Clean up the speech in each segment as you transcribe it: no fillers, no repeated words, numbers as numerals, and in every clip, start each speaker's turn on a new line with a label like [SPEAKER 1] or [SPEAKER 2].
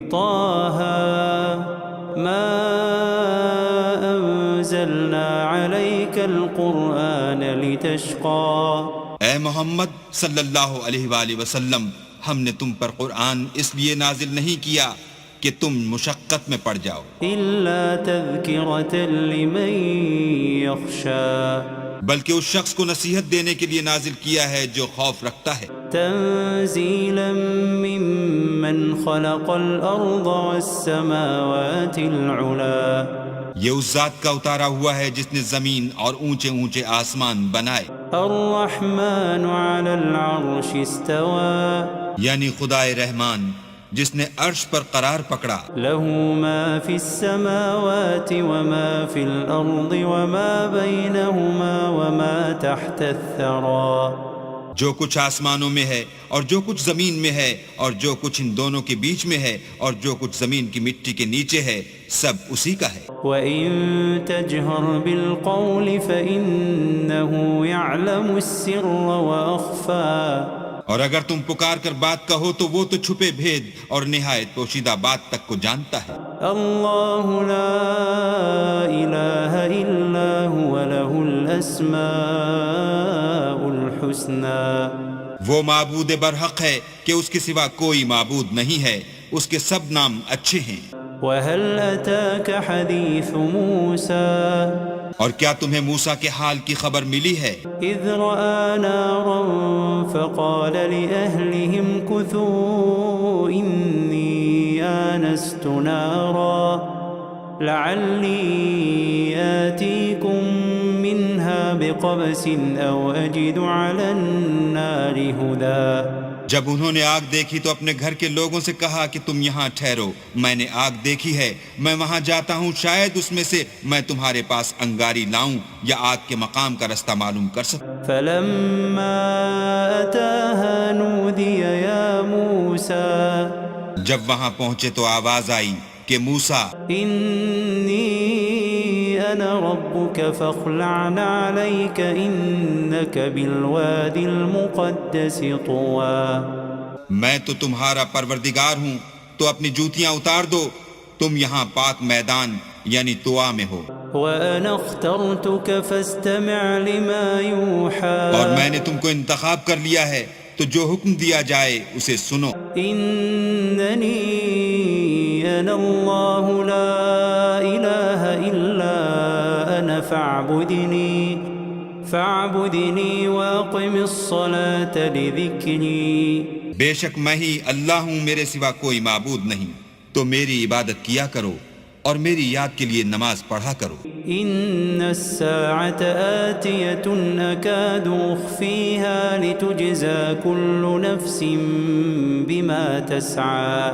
[SPEAKER 1] طه ما أنزلنا عليك القرآن لتشقى.
[SPEAKER 2] اے محمد صلی اللہ علیہ وآلہ وسلم، ہم نے تم پر قرآن اس لیے نازل نہیں کیا کہ تم مشقت میں پڑ جاؤ،
[SPEAKER 1] إلا تذكرة لمن يخشى.
[SPEAKER 2] بلکہ اس شخص کو نصیحت دینے کے لیے نازل کیا ہے جو خوف رکھتا ہے،
[SPEAKER 1] تنزيلا ممن خلق الأرض والسماوات العلا.
[SPEAKER 2] یہ اس ذات کا اتارا ہوا ہے جس نے زمین اور اونچے اونچے آسمان بنائے،
[SPEAKER 1] الرحمن على العرش استوى.
[SPEAKER 2] یعنی خدائے رحمان جس نے عرش پر قرار پکڑا،
[SPEAKER 1] له ما في السماوات وما في الأرض وما بينهما وما تحت الثرى.
[SPEAKER 2] جو کچھ آسمانوں میں ہے اور جو کچھ زمین میں ہے اور جو کچھ ان دونوں کے بیچ میں ہے اور جو کچھ زمین کی مٹی کے نیچے ہے، سب اسی کا ہے.
[SPEAKER 1] وَإِن تَجْهَرْ بِالْقَوْلِ فَإِنَّهُ يَعْلَمُ السِّرَّ وَأَخْفَى.
[SPEAKER 2] اور اگر تم پکار کر بات کہو تو وہ تو چھپے بھید اور نہایت پوشیدہ بات تک کو جانتا ہے.
[SPEAKER 1] اللہ لا الہ الا هو له الاسماء الحسنى.
[SPEAKER 2] وہ معبود برحق ہے کہ اس کے سوا کوئی معبود نہیں ہے، اس کے سب نام اچھے ہیں.
[SPEAKER 1] وَهَلْ أَتَاكَ حَدِيثُ مُوسَى.
[SPEAKER 2] اور کیا تمہیں موسیٰ کے حال کی خبر ملی ہے؟
[SPEAKER 1] إِذْ رَأَى نَارًا فَقَالَ لِأَهْلِهِمْ كُثُوا إِنِّي آنَسْتُ نَارًا لَعَلِّي آتِيكُم مِّنْهَا بِقَبَسٍ أَوْ أَجِدُ عَلَى النَّارِ هُدًى.
[SPEAKER 2] جب انہوں نے آگ دیکھی تو اپنے گھر کے لوگوں سے کہا کہ تم یہاں ٹھہرو، میں نے آگ دیکھی ہے، میں وہاں جاتا ہوں، شاید اس میں سے میں تمہارے پاس انگاری لاؤں یا آگ کے مقام کا رستہ معلوم کر سکوں.
[SPEAKER 1] فَلَمَّا أَتَاهَا نُودِيَ يَا مُوسَى.
[SPEAKER 2] جب وہاں پہنچے تو آواز آئی کہ موسیٰ،
[SPEAKER 1] إِنِّي أَنَا رَبُّكَ فَاخْلَعْ عَلَيْكَ إِنَّكَ بِالْوَادِ الْمُقَدَّسِ طُوًى.
[SPEAKER 2] میں تو تمہارا پروردگار ہوں، تو اپنی جوتیاں اتار دو، تم یہاں پاک میدان یعنی طوا میں ہو.
[SPEAKER 1] وَأَنَا اخْتَرْتُكَ فَاسْتَمِعْ لِمَا يُوحَىٰ.
[SPEAKER 2] اور میں نے تم کو انتخاب کر لیا ہے، تو جو حکم دیا جائے اسے سنو.
[SPEAKER 1] إِنَّنِي أَنَا اللَّهُ لَا إِلَٰهَ إِلَّا أَنَا فَاعْبُدْنِي وَأَقِمِ الصَّلَاةَ لِذِكْرِي.
[SPEAKER 2] بے شک میں ہی اللہ ہوں، میرے سوا کوئی معبود نہیں، تو میری عبادت کیا کرو اور میری یاد کے لیے نماز پڑھا کرو.
[SPEAKER 1] إِنَّ السَّاعَةَ آتِيَةٌ أَكَادُ أُخْفِيهَا لِتُجْزَىٰ كُلُّ نَفْسٍ بِمَا تَسْعَىٰ.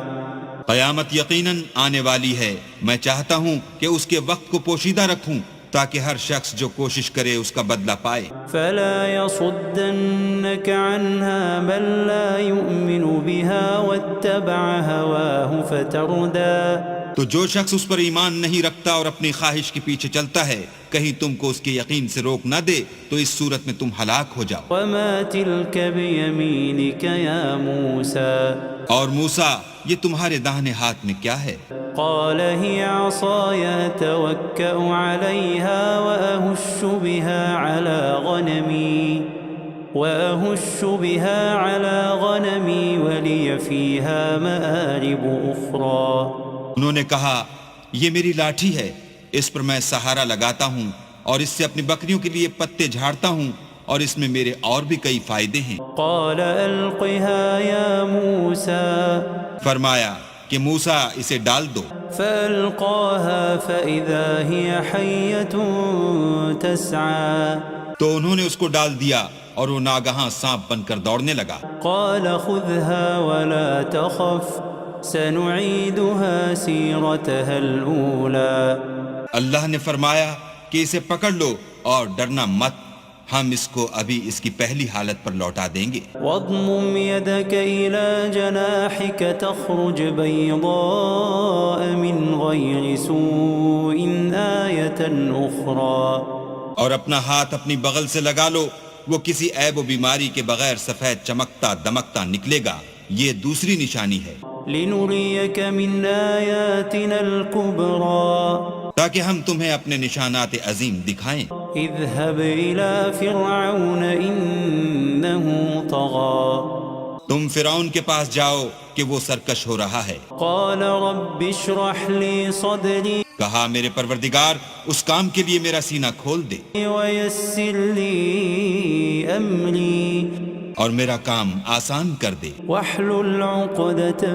[SPEAKER 2] قیامت یقیناً آنے والی ہے، میں چاہتا ہوں کہ اس کے وقت کو پوشیدہ رکھوں تاکہ ہر شخص جو کوشش کرے اس کا بدلہ پائے.
[SPEAKER 1] فَلَا يَصُدَّنَّكَ عَنْهَا مَن لَّا يُؤْمِنُ بِهَا وَاتَّبَعَ هَوَاهُ فَتَرْدَىٰ.
[SPEAKER 2] تو جو شخص اس پر ایمان نہیں رکھتا اور اپنی خواہش کے پیچھے چلتا ہے، کہیں تم کو اس کے یقین سے روک نہ دے تو اس صورت میں تم ہلاک ہو جاؤ.
[SPEAKER 1] وَمَا تِلْكَ بِيَمِينِكَ يَا مُوسَىٰ.
[SPEAKER 2] اور موسیٰ، یہ تمہارے داہنے ہاتھ میں کیا ہے؟
[SPEAKER 1] قال هي عصاي أتوكأ عليها وأهش بها على غنمي ولي فيها مآرب أخرى.
[SPEAKER 2] انہوں نے کہا، یہ میری لاٹھی ہے، اس پر میں سہارا لگاتا ہوں اور اس سے اپنی بکریوں کے لیے پتے جھاڑتا ہوں اور اس میں میرے اور بھی کئی فائدے ہیں.
[SPEAKER 1] قال ألقها يا موسى.
[SPEAKER 2] فرمایا کہ موسیٰ اسے ڈال دو.
[SPEAKER 1] فألقاها فإذا هي حية تسعى.
[SPEAKER 2] تو انہوں نے اس کو ڈال دیا اور وہ ناگہاں سانپ بن کر دوڑنے لگا.
[SPEAKER 1] قال خذها ولا تخف سنعيدها سيرتها الأولى.
[SPEAKER 2] اللہ نے فرمایا کہ اسے پکڑ لو اور ڈرنا مت، ہم اس کو ابھی اس کی پہلی حالت پر لوٹا دیں گے.
[SPEAKER 1] واضمم يدك إلى جناحك تخرج بيضاء من غير سوء آية أخرى.
[SPEAKER 2] اور اپنا ہاتھ اپنی بغل سے لگا لو، وہ کسی عیب و بیماری کے بغیر سفید چمکتا دمکتا نکلے گا، یہ دوسری نشانی ہے.
[SPEAKER 1] لنريك من آياتنا الكبرى
[SPEAKER 2] تاکہ ہم تمہیں اپنے نشانات عظیم دکھائیں۔
[SPEAKER 1] اذهب إلى فرعون إنه طغى
[SPEAKER 2] تم فرعون کے پاس جاؤ کہ وہ سرکش ہو رہا ہے۔
[SPEAKER 1] قال رب اشرح لي صدري
[SPEAKER 2] کہا میرے پروردگار اس کام کے لیے میرا سینہ کھول دے
[SPEAKER 1] ويسر لي أمري
[SPEAKER 2] اور میرا کام آسان کر دے،
[SPEAKER 1] واحلل عقدة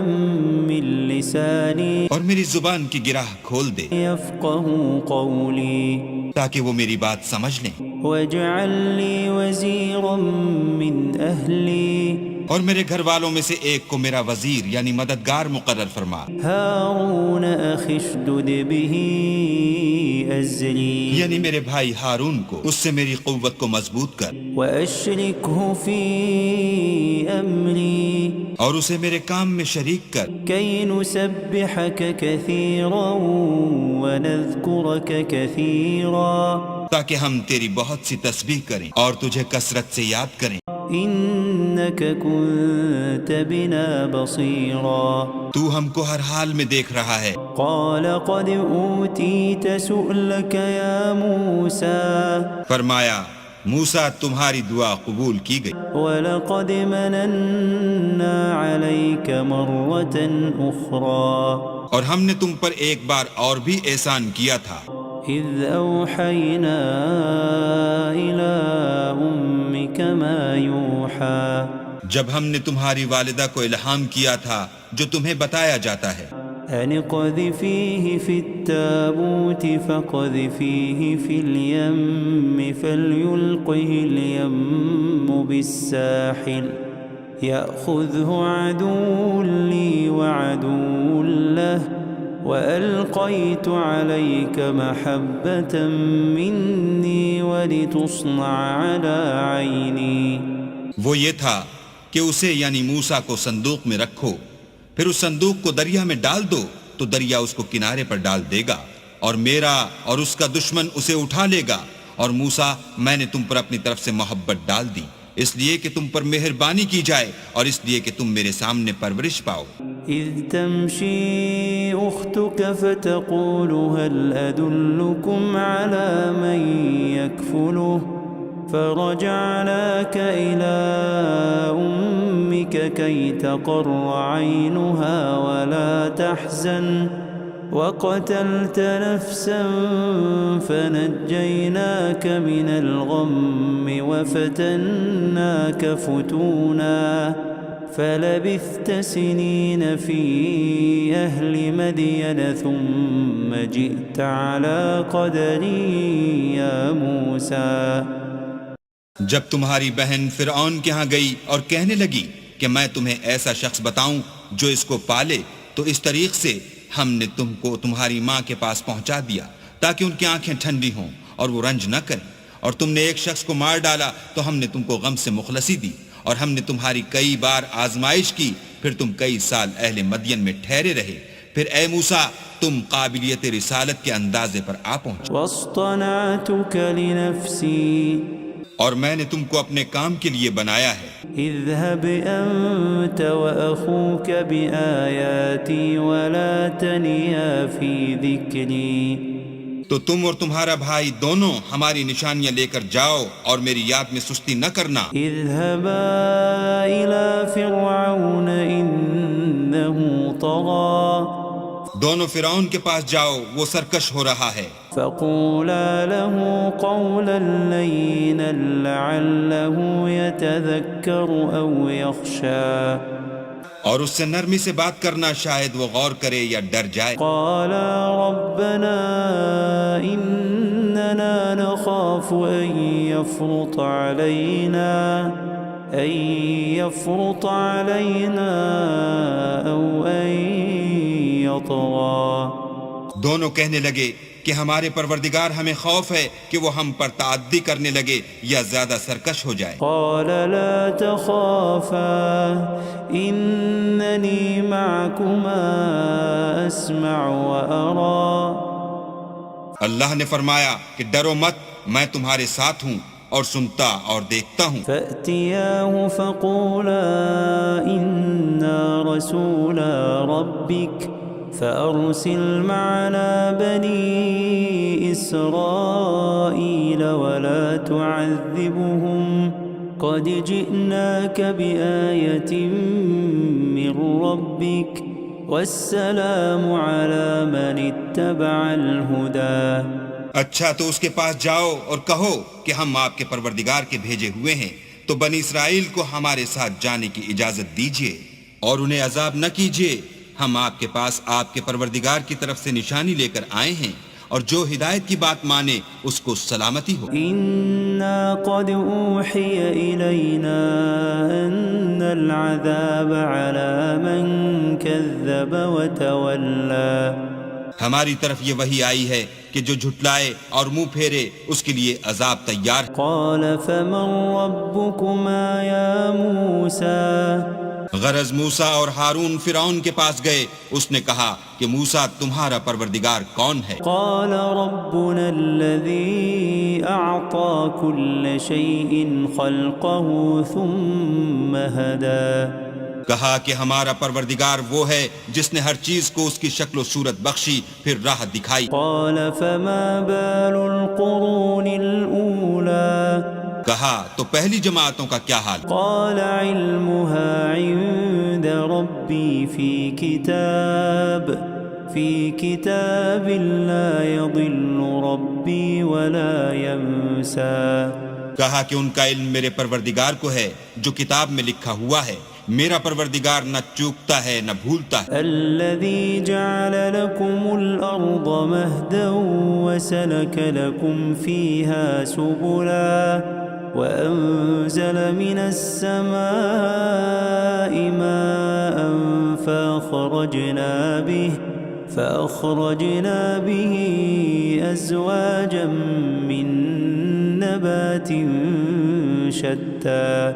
[SPEAKER 1] من لساني
[SPEAKER 2] اور میری زبان کی گرہ کھول دے
[SPEAKER 1] يفقهوا قولي
[SPEAKER 2] تاکہ وہ میری بات سمجھ لیں،
[SPEAKER 1] واجعل لي وزيرا من أهلي
[SPEAKER 2] اور میرے گھر والوں میں سے ایک کو میرا وزیر یعنی مددگار مقرر فرما،
[SPEAKER 1] هارون أخي اشدد به أزري
[SPEAKER 2] یعنی میرے بھائی ہارون کو اس سے میری قوت کو مضبوط کر
[SPEAKER 1] وأشركه في أمري
[SPEAKER 2] اور اسے میرے کام میں شریک کر،
[SPEAKER 1] كي نسبحك كثيرا ونذكرك كثيرا
[SPEAKER 2] تاکہ ہم تیری بہت سی تسبیح کریں اور تجھے کثرت سے یاد کریں۔
[SPEAKER 1] إنك كنت بنا بصيرا
[SPEAKER 2] تو ہم کو ہر حال میں دیکھ رہا ہے۔
[SPEAKER 1] قال قد أوتيت سؤلك يا موسى
[SPEAKER 2] فرمایا موسیٰ تمہاری دعا قبول کی گئی،
[SPEAKER 1] ولقد مننا عليك مرة أخرى
[SPEAKER 2] اور ہم نے تم پر ایک بار اور بھی احسان کیا تھا،
[SPEAKER 1] إذ أوحينا إلى أمك ما يوحى
[SPEAKER 2] جب ہم نے تمہاری والدہ کو الہام کیا تھا جو تمہیں بتایا جاتا ہے،
[SPEAKER 1] أن اقذفيه في التابوت فاقذفيه في اليم فليلقه اليم بالساحل يأخذه عدو لي وعدو له وألقيت عليك محبة مني ولتصنع على عيني۔
[SPEAKER 2] وہ یہ تھا کہ اسے یعنی موسیٰ کو صندوق میں رکھو، پھر اس صندوق کو دریا میں ڈال دو تو دریا اس کو کنارے پر ڈال دے گا، اور میرا اور اس کا دشمن اسے اٹھا لے گا، اور موسیٰ میں نے تم پر اپنی طرف سے محبت ڈال دی، اس لیے کہ تم پر مہربانی کی جائے اور اس لیے کہ تم میرے سامنے پرورش پاؤ۔
[SPEAKER 1] إذ تمشي أختك فتقول هل أدلكم على من يكفله فرجعناك إلى أمك كي تقر عينها ولا تحزن وقتلت نفسا فنجيناك من الغم وفتناك فتونا فلبثت سنين في أهل مدين ثم جئت على قدري يا موسى۔
[SPEAKER 2] جب تمہاری بہن فرعون کے ہاں گئی اور کہنے لگی کہ میں تمہیں ایسا شخص بتاؤں جو اس کو پالے، تو اس طریق سے ہم نے تم کو تمہاری ماں کے پاس پہنچا دیا تاکہ ان کی آنکھیں ٹھنڈی ہوں اور وہ رنج نہ کریں، اور تم نے ایک شخص کو مار ڈالا تو ہم نے تم کو غم سے مخلصی دی، اور ہم نے تمہاری کئی بار آزمائش کی، پھر تم کئی سال اہل مدین میں ٹھہرے رہے، پھر اے موسیٰ تم قابلیت رسالت کے اندازے پر آ پہنچے،
[SPEAKER 1] واصطنعتك لنفسي
[SPEAKER 2] اور میں نے تم کو اپنے کام کے لیے بنایا ہے۔
[SPEAKER 1] اذهب أنت وأخوك بآياتي ولا تنيا في ذكري
[SPEAKER 2] تو تم اور تمہارا بھائی دونوں ہماری نشانیاں لے کر جاؤ اور میری یاد میں سستی نہ کرنا۔
[SPEAKER 1] اذهبا إلى فرعون إنه طغى
[SPEAKER 2] دونوں فرعون کے پاس جاؤ، وہ سرکش ہو رہا ہے،
[SPEAKER 1] فقولا له قولا لينا لعله يتذكر أو يخشى
[SPEAKER 2] اور اس سے نرمی سے بات کرنا، شاید وہ غور کرے یا ڈر جائے۔
[SPEAKER 1] قالا ربنا إننا نخاف أن يفرط علينا أو أن يطغى۔
[SPEAKER 2] دونوں کہنے لگے کہ ہمارے پروردگار ہمیں خوف ہے کہ وہ ہم پر تعدی کرنے لگے یا زیادہ سرکش ہو جائے۔
[SPEAKER 1] قال لا تخافا إنني معكما أسمع وأرى۔
[SPEAKER 2] اللہ نے فرمایا کہ ڈرو مت، میں تمہارے ساتھ ہوں، اور سنتا اور دیکھتا ہوں۔
[SPEAKER 1] فأتياه فقولا إنا رسولا ربك فأرسل معنا بني إسرائيل ولا تعذبهم قد جئناك بآية من ربك والسلام على من اتبع الهدى۔
[SPEAKER 2] اچھا تو اس کے پاس جاؤ اور کہو کہ ہم آپ کے پروردگار کے بھیجے ہوئے ہیں، تو بنی اسرائیل کو ہمارے ساتھ جانے کی اجازت دیجیے اور انہیں عذاب نہ کیجیے۔ ہم آپ کے پاس آپ کے پروردگار کی طرف سے نشانی لے کر آئے ہیں، اور جو ہدایت کی بات مانے اس کو سلامتی ہو۔
[SPEAKER 1] إنا قد أوحي إلينا أن العذاب على من كذب وتولى۔
[SPEAKER 2] ہماری طرف یہ وحی آئی ہے کہ جو جھٹلائے اور منہ پھیرے اس کے لیے عذاب تیار ہے۔
[SPEAKER 1] قال فمن ربكما يا موسى؟
[SPEAKER 2] غرض موسیٰ اور ہارون فرعون کے پاس گئے، اس نے کہا کہ موسیٰ تمہارا پروردگار کون ہے؟
[SPEAKER 1] قال ربنا الذي أعطى كل شيء خلقه ثم هدى۔
[SPEAKER 2] کہا کہ ہمارا پروردگار وہ ہے جس نے ہر چیز کو اس کی شکل و صورت بخشی پھر راہ دکھائی۔
[SPEAKER 1] قال فما بال القرون الأولى؟
[SPEAKER 2] کہا تو پہلی جماعتوں کا کیا حال؟
[SPEAKER 1] قال علمها عند ربي في كتاب لا يضل ربي ولا ينسى۔
[SPEAKER 2] کہا کہ ان کا علم میرے پروردگار کو ہے جو کتاب میں لکھا ہوا ہے، میرا پروردگار نہ چوکتا ہے نہ بھولتا ہے۔
[SPEAKER 1] الذي جعل لكم الأرض مهدا وسلك لكم فيها سبلا وأنزل من السماء ماء فأخرجنا به أزواجا من نبات شتى۔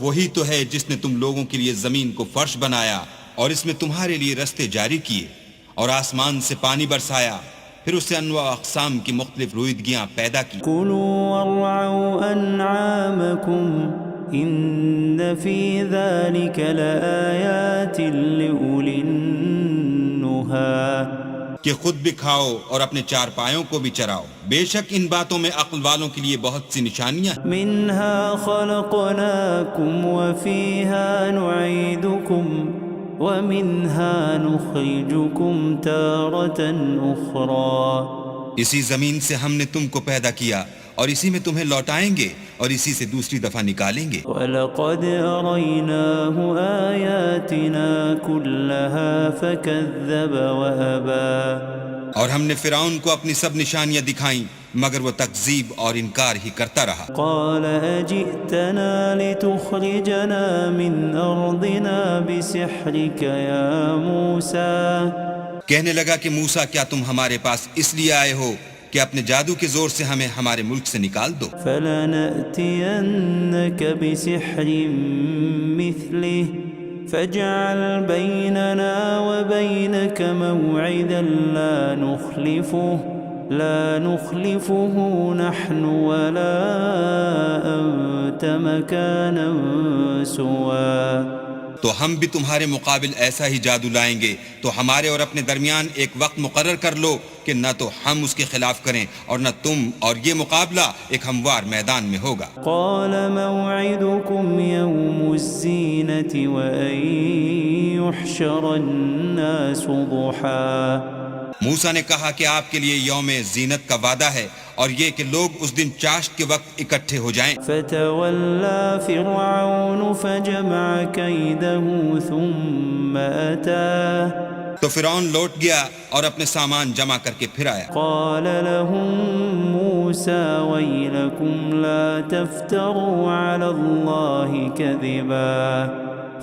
[SPEAKER 2] وہی تو ہے جس نے تم لوگوں کے لیے زمین کو فرش بنایا اور اس میں تمہارے لیے رستے جاری کیے، اور آسمان سے پانی برسایا، پھر اس سے انواع اقسام کی مختلف رویدگیاں پیدا کی۔
[SPEAKER 1] كلوا وارعوا أنعامكم إن في ذلك لآيات لأولي النهى۔
[SPEAKER 2] کہ خود بھی کھاؤ اور اپنے چار پایوں کو بھی چراؤ، بے شک ان باتوں میں عقل والوں کے لیے بہت سی نشانیاں ہیں۔
[SPEAKER 1] منها خلقناكم وفيها نعيدكم ومنها نخرجكم تارة أخرى۔
[SPEAKER 2] اسی زمین سے ہم نے تم کو پیدا کیا اور اسی میں تمہیں لوٹائیں گے اور اسی سے دوسری دفعہ نکالیں گے۔
[SPEAKER 1] وَلَقَدْ أَرَيْنَاهُ آيَاتِنَا كُلَّهَا فَكَذَّبَ وَأَبَى۔
[SPEAKER 2] اور ہم نے فرعون کو اپنی سب نشانیاں دکھائیں مگر وہ تکذیب اور انکار ہی کرتا رہا۔
[SPEAKER 1] قَالَ أَجِئْتَنَا لِتُخْرِجَنَا مِنْ أَرْضِنَا بِسِحْرِكَ يَا مُوسَى۔
[SPEAKER 2] کہنے لگا کہ موسیٰ کیا تم ہمارے پاس اس لیے آئے ہو کہ اپنے جادو کے زور سے ہمیں ہمارے ملک سے نکال دو؟
[SPEAKER 1] فَلَنَأْتِيَنَّكَ بِسِحْرٍ مِثْلِهِ فَاجْعَلْ بَيْنَنَا وَبَيْنَكَ مَوْعِدًا لا نخلفه نحن ولا أنت مكانا سوا۔
[SPEAKER 2] تو ہم بھی تمہارے مقابل ایسا ہی جادو لائیں گے، تو ہمارے اور اپنے درمیان ایک وقت مقرر کر لو کہ نہ تو ہم اس کے خلاف کریں اور نہ تم، اور یہ مقابلہ ایک ہموار میدان میں ہوگا۔
[SPEAKER 1] قال موعدكم يوم الزينة وأن يحشر الناس ضحى۔
[SPEAKER 2] موسیٰ نے کہا کہ آپ کے لیے یوم زینت کا وعدہ ہے اور یہ کہ لوگ اس دن چاشت کے وقت اکٹھے ہو جائیں۔
[SPEAKER 1] فتولى فرعون فجمع كيده ثم أتى۔
[SPEAKER 2] تو فرعون لوٹ گیا اور اپنے سامان جمع کر کے پھر آیا۔
[SPEAKER 1] قال لهم موسى ويلكم لا تفتروا على الله كذبا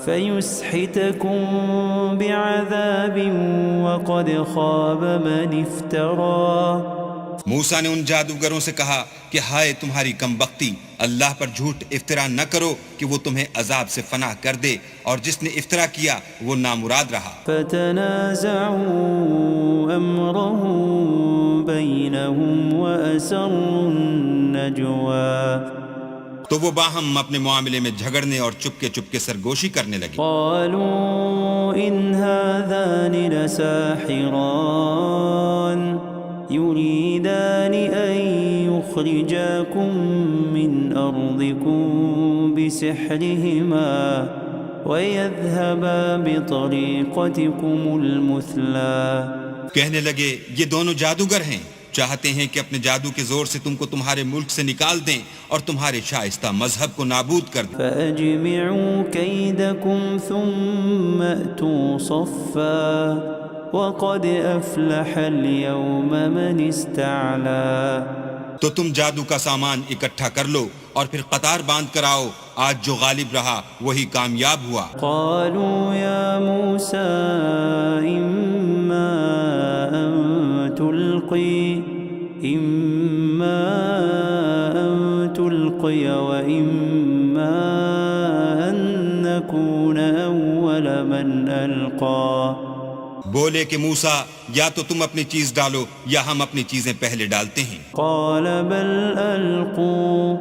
[SPEAKER 1] فيسحتكم بعذاب وقد خاب من افترى۔
[SPEAKER 2] موسیٰ نے ان جادوگروں سے کہا کہ ہائے تمہاری کم بختی، اللہ پر جھوٹ افطرا نہ کرو کہ وہ تمہیں عذاب سے فنا کر دے، اور جس نے افطرا کیا وہ نامراد رہا۔
[SPEAKER 1] فتنازعوا امرهم بينهم واسروا النجوى۔ النجوى
[SPEAKER 2] تو وہ باہم اپنے معاملے میں جھگڑنے اور چپکے سرگوشی کرنے لگے.
[SPEAKER 1] قالوا إن هذان لساحران يريدان أن يخرجاكم من أرضكم بسحرهما ويذهبا بطريقتكم المثلى.
[SPEAKER 2] کہنے لگے یہ دونوں جادوگر ہیں، چاہتے ہیں کہ اپنے جادو کے زور سے تم کو تمہارے ملک سے نکال دیں اور تمہارے شائستہ مذہب کو نابود کر دیں.
[SPEAKER 1] فأجمعوا كيدكم ثم أتوا صفا وقد أفلح اليوم من استعلى.
[SPEAKER 2] تو تم جادو کا سامان اکٹھا کر لو اور پھر قطار باندھ کر آؤ، آج جو غالب رہا وہی کامیاب ہوا.
[SPEAKER 1] قالوا يا موسى إما أن تلقي وإما أن نكون أول من ألقى.
[SPEAKER 2] بولے کہ موسیٰ یا تو تم اپنی چیز ڈالو یا ہم اپنی چیزیں پہلے ڈالتے ہیں.
[SPEAKER 1] قال بل ألقوا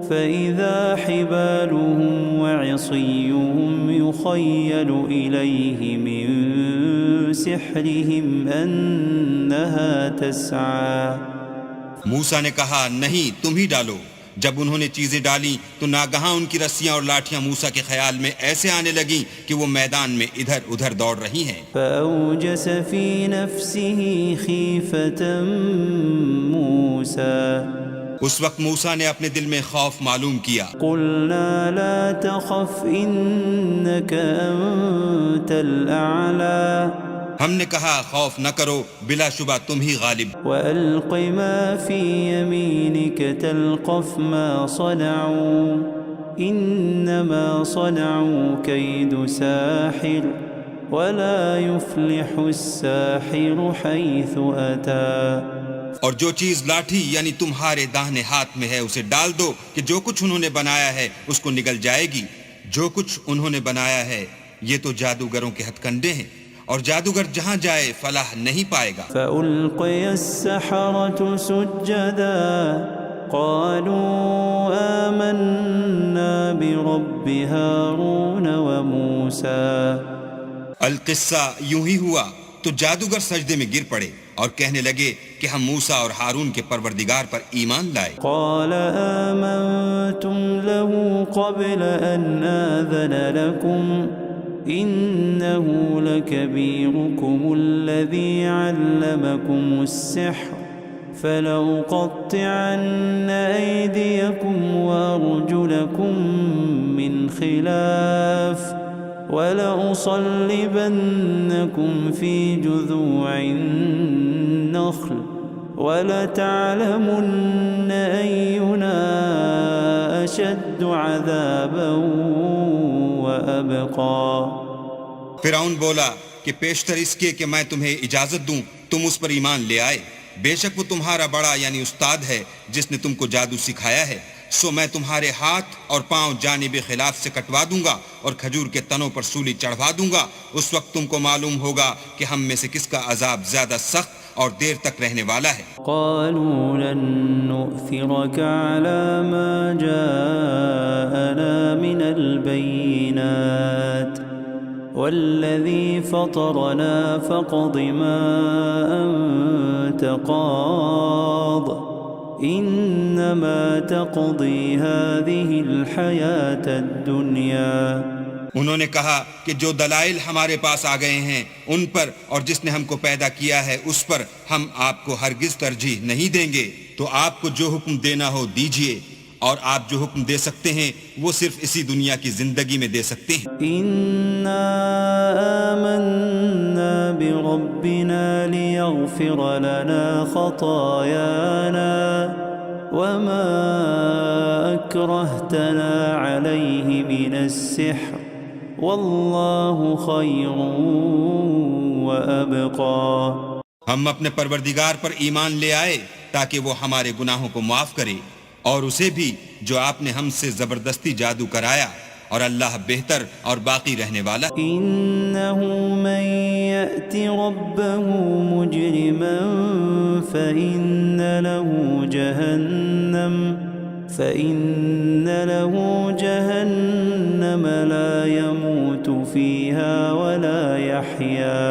[SPEAKER 1] فإذا حبالهم وعصيهم يخيل إليه من سحرهم أنها تسعى.
[SPEAKER 2] موسیٰ نے کہا نہیں تم ہی ڈالو. جب انہوں نے چیزیں ڈالی تو ناگہاں ان کی رسیاں اور لاٹھیاں موسیٰ کے خیال میں ایسے آنے لگیں کہ وہ میدان میں ادھر ادھر دوڑ رہی ہیں.
[SPEAKER 1] فأوجس في نفسه خيفة موسى.
[SPEAKER 2] اس وقت موسیٰ نے اپنے دل میں خوف معلوم کیا.
[SPEAKER 1] قلنا لا تخف إنك أنت الأعلى.
[SPEAKER 2] ہم نے کہا خوف نہ کرو، بلا شبہ تم ہی غالب.
[SPEAKER 1] وألق ما في يمينك تلقف ما صنعوا إنما صنعوا كيد ساحر ولا يفلح الساحر حيث أتى.
[SPEAKER 2] اور جو چیز لاٹھی یعنی تمہارے داہنے ہاتھ میں ہے اسے ڈال دو کہ جو کچھ انہوں نے بنایا ہے اس کو نگل جائے گی. جو کچھ انہوں نے بنایا ہے یہ تو جادوگروں کے ہتھ کنڈے ہیں، اور جادوگر جہاں جائے فلاح نہیں پائے گا.
[SPEAKER 1] فألقي السحرة سجدا قالوا آمنا برب هارون وموسى.
[SPEAKER 2] القصہ یوں ہی ہوا تو جادوگر سجدے میں گر پڑے اور کہنے لگے کہ ہم موسیٰ اور ہارون کے پروردگار پر ایمان لائے.
[SPEAKER 1] قال آمنتم له قبل أن آذن لكم إنه لكبيركم الذي علمكم السحر فلأقطعن أيديكم وأرجلكم من خلاف ولأصلبنكم في جذوع النخل ولتعلمن أينا أشد عذابا وأبقى.
[SPEAKER 2] فرعون بولا کہ پیشتر اس کے کہ میں تمہیں اجازت دوں تم اس پر ایمان لے آئے، بے شک وہ تمہارا بڑا یعنی استاد ہے جس نے تم کو جادو سکھایا ہے. سو میں تمہارے ہاتھ اور پاؤں جانب خلاف سے کٹوا دوں گا اور کھجور کے تنوں پر سولی چڑھوا دوں گا. اس وقت تم کو معلوم ہوگا کہ ہم میں سے کس کا عذاب زیادہ سخت اور دیر تک رہنے والا ہے.
[SPEAKER 1] قالوا لن نؤثرك على ما جاءنا من البينات والذي فطرنا فاقض ما أنت قاض إنما تقضي هذه الحياة الدنيا.
[SPEAKER 2] انہوں نے کہا کہ جو دلائل ہمارے پاس آ گئے ہیں ان پر اور جس نے ہم کو پیدا کیا ہے اس پر ہم آپ کو ہرگز ترجیح نہیں دیں گے. تو آپ کو جو حکم دینا ہو دیجئے، اور آپ جو حکم دے سکتے ہیں وہ صرف اسی دنیا کی زندگی میں دے سکتے ہیں.
[SPEAKER 1] إنا آمنا بربنا ليغفر لنا خطايانا وما أكرهتنا عليه من السحر والله خير وأبقى.
[SPEAKER 2] ہم اپنے پروردگار پر ایمان لے آئے تاکہ وہ ہمارے گناہوں کو معاف کرے، اور اسے بھی جو آپ نے ہم سے زبردستی جادو کرایا، اور اللہ بہتر اور باقی رہنے والا.
[SPEAKER 1] إنه من يأت ربه مجرما فإن له جهنم فإن له جهنم لا يموت فيها ولا يحيا.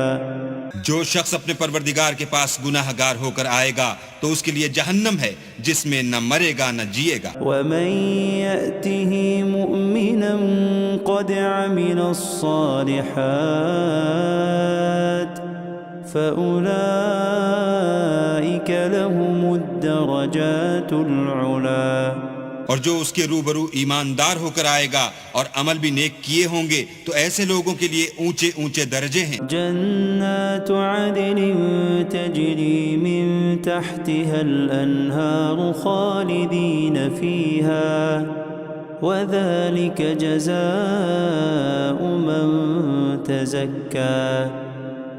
[SPEAKER 2] جو شخص اپنے پروردگار کے پاس گناہ گار ہو کر آئے گا تو اس کے لیے جہنم ہے جس میں نہ مرے گا نہ جیے گا.
[SPEAKER 1] ومن يأته مؤمنا قد عمل الصالحات فأولئك لهم الدرجات العلا.
[SPEAKER 2] اور جو اس کے روبرو ایماندار ہو کر آئے گا اور عمل بھی نیک کیے ہوں گے تو ایسے لوگوں کے لیے اونچے اونچے درجے ہیں.
[SPEAKER 1] جنات عدن تجری من تحتها الانہار خالدین فیہا وذلك جزاء من تزکا.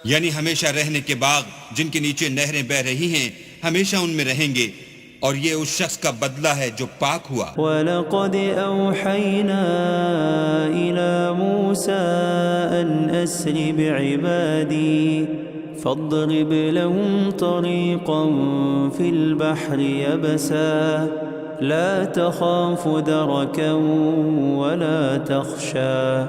[SPEAKER 2] یعنی ہمیشہ رہنے کے باغ جن کے نیچے نہریں بہ رہی ہیں ہمیشہ ان میں رہیں گے اور یہ اس شخص کا بدلہ ہے جو پاک ہوا.
[SPEAKER 1] وَلَقَدْ أَوْحَيْنَا إِلَى مُوسَىٰ أَنْ أَسْرِ بِعِبَادِي فَاضْرِبْ لَهُمْ طَرِيقًا فِي الْبَحْرِ يَبَسًا لَا تَخَافُ دَرَكًا وَلَا تَخْشَىٰ.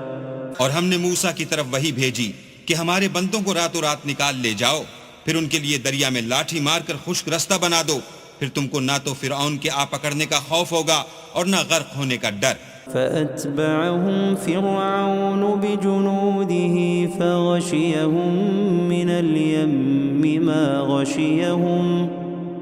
[SPEAKER 2] اور ہم نے موسیٰ کی طرف وحی بھیجی کہ ہمارے بندوں کو راتوں رات نکال لے جاؤ پھر ان کے لیے دریا میں لاٹھی مار کر خشک رستہ بنا دو پھر تم کو نہ تو فرعون کے آ پکڑنے کا خوف ہوگا اور نہ غرق ہونے کا ڈر.
[SPEAKER 1] فَأَتْبَعَهُمْ فِرْعَوْنُ بِجُنُودِهِ فَغَشِيَهُمْ مِنَ الْيَمِّ مَا غَشِيَهُمْ.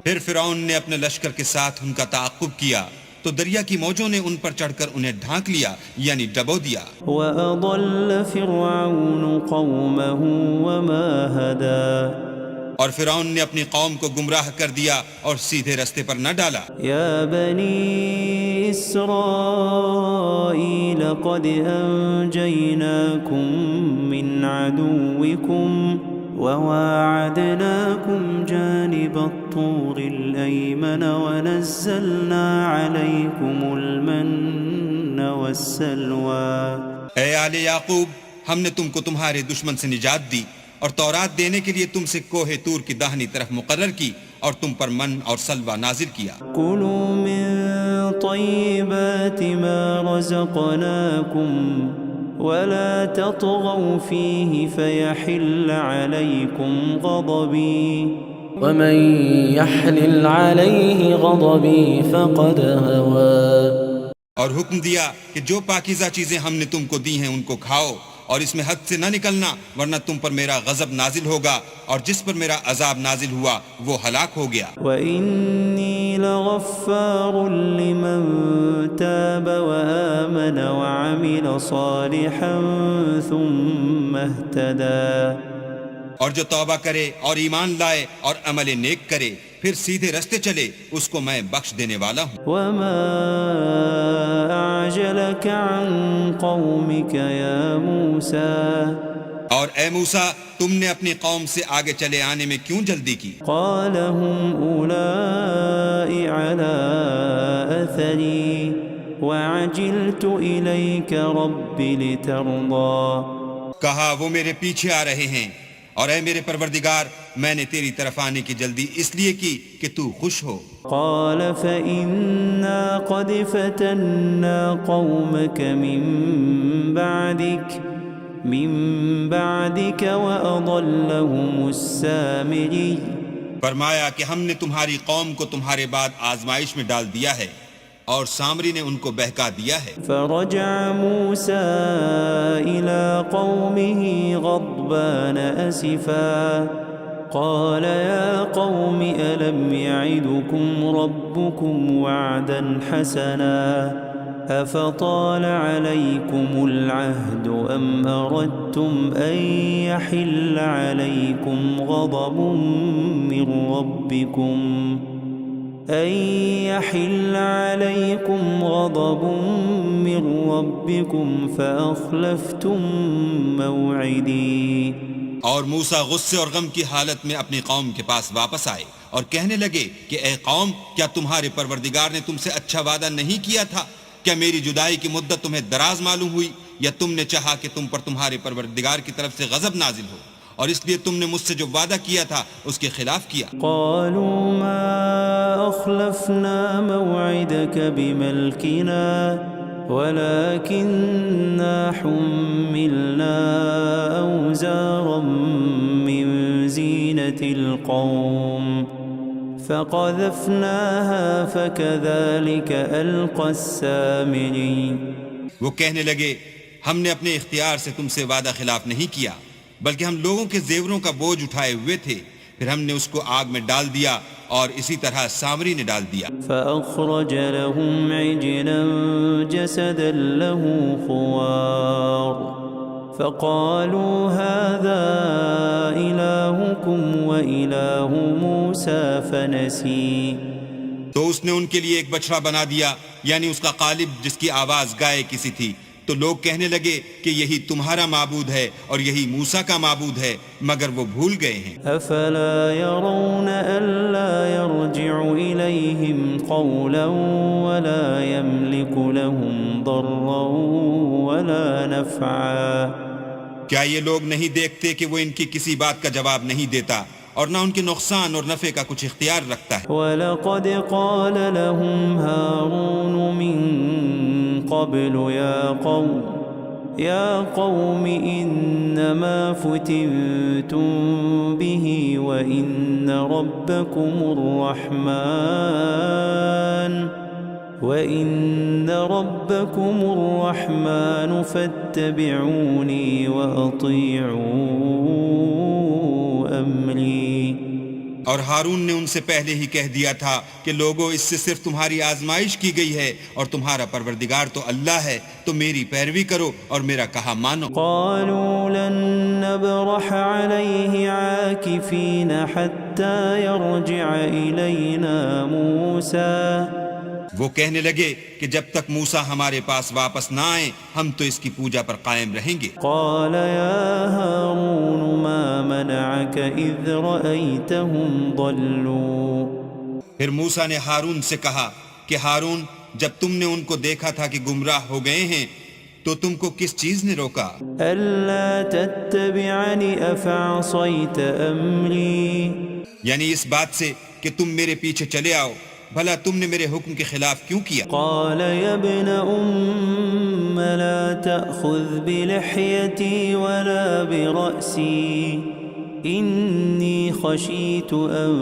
[SPEAKER 2] پھر فرعون نے اپنے لشکر کے ساتھ ان کا تعاقب کیا تو دریا کی موجوں نے ان پر چڑھ کر انہیں ڈھانک لیا یعنی ڈبو دیا.
[SPEAKER 1] وَأَضَلَّ فِرْعَوْنُ قَوْمَهُ وَمَا هَدَى.
[SPEAKER 2] اور فرعون نے اپنی قوم کو گمراہ کر دیا اور سیدھے رستے پر نہ ڈالا.
[SPEAKER 1] یا بنی اسرائیل قد انجیناکم من عدوکم وواعدناکم جانب الطور الایمن ونزلنا علیکم المن والسلوى.
[SPEAKER 2] اے آل یعقوب ہم نے تم کو تمہارے دشمن سے نجات دی اور تورات دینے کے لیے تم سے کوہ طور کی داہنی طرف مقرر کی اور تم پر من اور سلوہ نازل کیا.
[SPEAKER 1] کلوا من طیبات ما رزقناکم ولا تطغوا فیہ فیحل علیکم غضبی.
[SPEAKER 3] ومن يحلل عليه غضبي فقد هوى.
[SPEAKER 2] اور حکم دیا کہ جو پاکیزہ چیزیں ہم نے تم کو دی ہیں ان کو کھاؤ اور اس میں حد سے نہ نکلنا ورنہ تم پر میرا غضب نازل ہوگا اور جس پر میرا عذاب نازل ہوا وہ ہلاک ہو گیا.
[SPEAKER 1] وَإِنِّي لَغَفَّارٌ لِّمَن تَابَ وَآمَنَ وَعَمِلَ صَالِحًا ثُمَّ اهْتَدَى.
[SPEAKER 2] اور جو توبہ کرے اور ایمان لائے اور عمل نیک کرے پھر سیدھے رستے چلے اس کو میں بخش دینے والا ہوں.
[SPEAKER 1] وَمَا أَعْجَلَكَ عَن قَوْمِكَ يَا مُوسَىٰ.
[SPEAKER 2] اور اے موسیٰ تم نے اپنی قوم سے آگے چلے آنے میں کیوں جلدی کی؟
[SPEAKER 1] قَالَ هُمْ أُولَاءِ عَلَىٰ أَثَرِي وَعَجِلْتُ إِلَيْكَ رَبِّ لِتَرْضَىٰ.
[SPEAKER 2] کہا وہ میرے پیچھے آ رہے ہیں اور اے میرے پروردگار میں نے تیری طرف آنے کی جلدی اس لیے کی کہ تو خوش ہو.
[SPEAKER 1] قال فإنا قد فتنا قومك من بعدك وأضلهم السامري.
[SPEAKER 2] فرمایا کہ ہم نے تمہاری قوم کو تمہارے بعد آزمائش میں ڈال دیا ہے اور سامری نے ان کو بہکا دیا ہے.
[SPEAKER 1] فرجع موسى إلى قومه غضبان أسفا قال يا قوم ألم يعدكم ربكم وعدا حسنا أفطال عليكم العهد أم أردتم أن يحل عليكم غضب من ربكم فأخلفتم موعدي.
[SPEAKER 2] اور موسیٰ غصے اور غم کی حالت میں اپنی قوم کے پاس واپس آئے اور کہنے لگے کہ اے قوم کیا تمہارے پروردگار نے تم سے اچھا وعدہ نہیں کیا تھا؟ کیا میری جدائی کی مدت تمہیں دراز معلوم ہوئی یا تم نے چاہا کہ تم پر تمہارے پروردگار کی طرف سے غضب نازل ہو اور اس لیے تم نے مجھ سے جو وعدہ کیا تھا اس کے خلاف کیا۔
[SPEAKER 1] قالوا ما أخلفنا موعدك بملكنا ولكننا حملنا أوزارا من زينة القوم فقذفناها فكذلك ألقى السامري۔
[SPEAKER 2] وہ کہنے لگے ہم نے اپنے اختیار سے تم سے وعدہ خلاف نہیں کیا، بلکہ ہم لوگوں کے زیوروں کا بوجھ اٹھائے ہوئے تھے، پھر ہم نے اس کو آگ میں ڈال دیا اور اسی طرح سامری نے ڈال دیا۔
[SPEAKER 1] فأخرج لهم عجلا جسدا له خوار فقالوا هذا إلهكم وإله موسى فنسي۔
[SPEAKER 2] تو اس نے ان کے لیے ایک بچڑا بنا دیا، یعنی اس کا قالب جس کی آواز گائے کسی تھی، تو لوگ کہنے لگے کہ یہی تمہارا معبود ہے اور یہی موسیٰ کا معبود ہے، مگر وہ بھول گئے ہیں۔
[SPEAKER 1] أفلا يرون ألا يرجع إليهم قولا ولا يملك لهم ضرا ولا نفعا۔
[SPEAKER 2] کیا یہ لوگ نہیں دیکھتے کہ وہ ان کی کسی بات کا جواب نہیں دیتا اور نہ ان کے نقصان اور نفع کا کچھ اختیار رکھتا ہے؟
[SPEAKER 1] وَلَقَدْ قَالَ لَهُمْ هَارُونُ مِنْ قَبْلُ يَا قَوْمِ إِنَّمَا فُتِنْتُمْ بِهِ وَإِنَّ رَبَّكُمُ الرَّحْمَنُ فَاتَّبِعُونِي وَأَطِيعُوا أَمْرِي۔
[SPEAKER 2] اور ہارون نے ان سے پہلے ہی کہہ دیا تھا کہ لوگوں اس سے صرف تمہاری آزمائش کی گئی ہے اور تمہارا پروردگار تو اللہ ہے، تو میری پیروی کرو اور میرا کہا مانو۔
[SPEAKER 1] قالوا لن نبرح عليه عاكفين حتى يرجع إلينا موسى۔
[SPEAKER 2] وہ کہنے لگے کہ جب تک موسیٰ ہمارے پاس واپس نہ آئیں ہم تو اس کی پوجا پر قائم رہیں گے۔
[SPEAKER 1] قال يا هارون ما منعك إذ رأيتهم ضلوا۔
[SPEAKER 2] پھر موسیٰ نے ہارون سے کہا کہ ہارون، جب تم نے ان کو دیکھا تھا کہ گمراہ ہو گئے ہیں تو تم کو کس چیز نے روکا؟
[SPEAKER 1] ألا تتبعني أفعصيت أمري۔
[SPEAKER 2] یعنی اس بات سے کہ تم میرے پیچھے چلے آؤ، بھلا تم نے میرے حکم کے خلاف کیوں کیا؟
[SPEAKER 1] قال يا ابن أم لا تأخذ بلحيتي ولا برأسي إني خشيت أن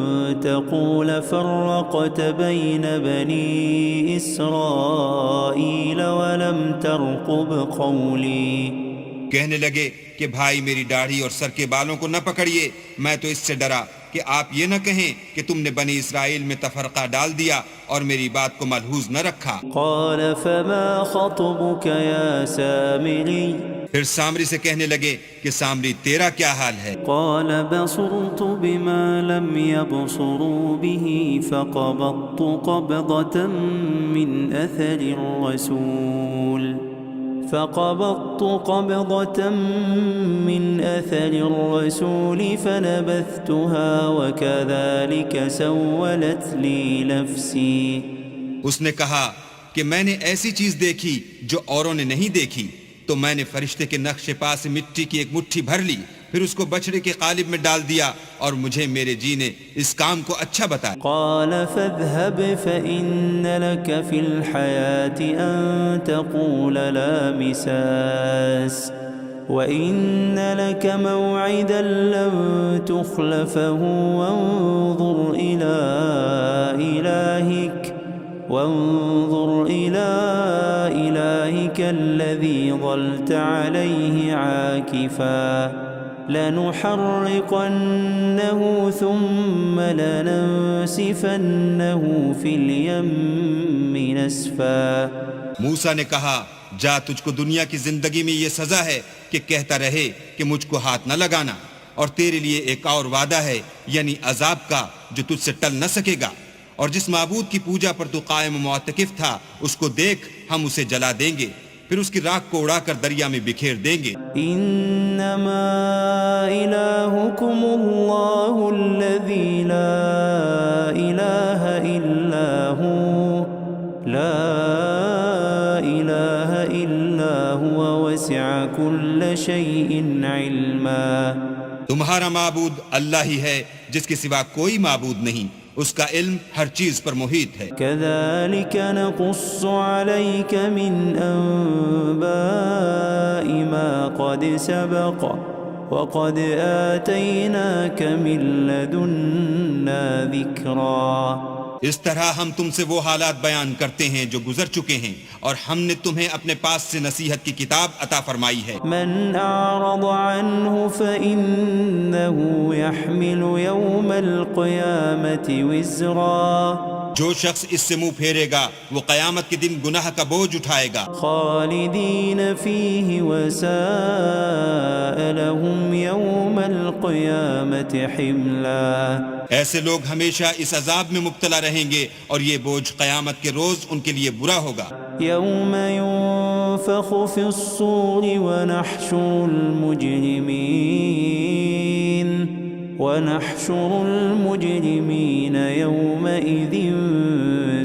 [SPEAKER 1] تقول فرقت بين بني إسرائيل ولم ترقب قولي۔
[SPEAKER 2] کہنے لگے کہ بھائی میری داڑھی اور سر کے بالوں کو نہ پکڑیے، میں تو اس سے ڈرا کہ آپ یہ نہ کہیں کہ تم نے بنی اسرائیل میں تفرقہ ڈال دیا اور میری بات کو ملحوظ نہ رکھا۔
[SPEAKER 1] قال فما خطبك يا سامري۔
[SPEAKER 2] پھر سامری سے کہنے لگے کہ سامری تیرا کیا حال ہے؟
[SPEAKER 1] قال بصرت بما لم يبصروا به فقبضت قبضة من أثر الرسول فنبذتها وكذلك سولت لي نفسي۔
[SPEAKER 2] اس نے کہا کہ میں نے ایسی چیز دیکھی جو اوروں نے نہیں دیکھی، تو میں نے فرشتے کے نقش پا سے مٹی کی ایک مٹھی بھر لی، پھر اس کو بچڑے کے قالب میں ڈال دیا اور مجھے میرے جی نے اس کام کو اچھا بتایا۔
[SPEAKER 1] قال فاذهب فإن لك في الحياة أن تقول لا مساس وإن لك موعدا لن تخلفه وانظر إلى إلهك الذي ظلت عليه عاكفا لنحرقنه ثم لننسفنه في اليم نسفا۔
[SPEAKER 2] موسیٰ نے کہا جا، تجھ کو دنیا کی زندگی میں یہ سزا ہے کہ کہتا رہے کہ مجھ کو ہاتھ نہ لگانا، اور تیرے لیے ایک اور وعدہ ہے یعنی عذاب کا جو تجھ سے ٹل نہ سکے گا، اور جس معبود کی پوجا پر تو قائم و معتکف تھا اس کو دیکھ، ہم اسے جلا دیں گے، پھر اس کی راکھ کو اڑا کر دریا میں بکھیر دیں گے۔
[SPEAKER 1] انما الہکم اللہ الذی لا الہ الا ہو وسع كل شيء علما۔
[SPEAKER 2] تمہارا معبود اللہ ہی ہے جس کے سوا کوئی معبود نہیں، اس کا علم ہر چیز پر محیط ہے۔
[SPEAKER 1] كذلك نقص عليك من أنباء ما قد سبق وقد آتيناك من لدنا ذكرا۔
[SPEAKER 2] اس طرح ہم تم سے وہ حالات بیان کرتے ہیں جو گزر چکے ہیں، اور ہم نے تمہیں اپنے پاس سے نصیحت کی کتاب عطا فرمائی ہے۔
[SPEAKER 1] من أعرض عنه فإنه يحمل يوم القيامة وزرا۔
[SPEAKER 2] جو شخص اس سے منہ پھیرے گا وہ قیامت کے دن گناہ کا بوجھ اٹھائے گا۔
[SPEAKER 1] خالدين فيه وساء لهم يوم القيامة حملا۔
[SPEAKER 2] ایسے لوگ ہمیشہ اس عذاب میں مبتلا رہیں گے اور یہ بوجھ قیامت کے روز ان کے لیے برا ہوگا۔
[SPEAKER 1] يوم ينفخ في الصور ونحشر المجرمين يومئذ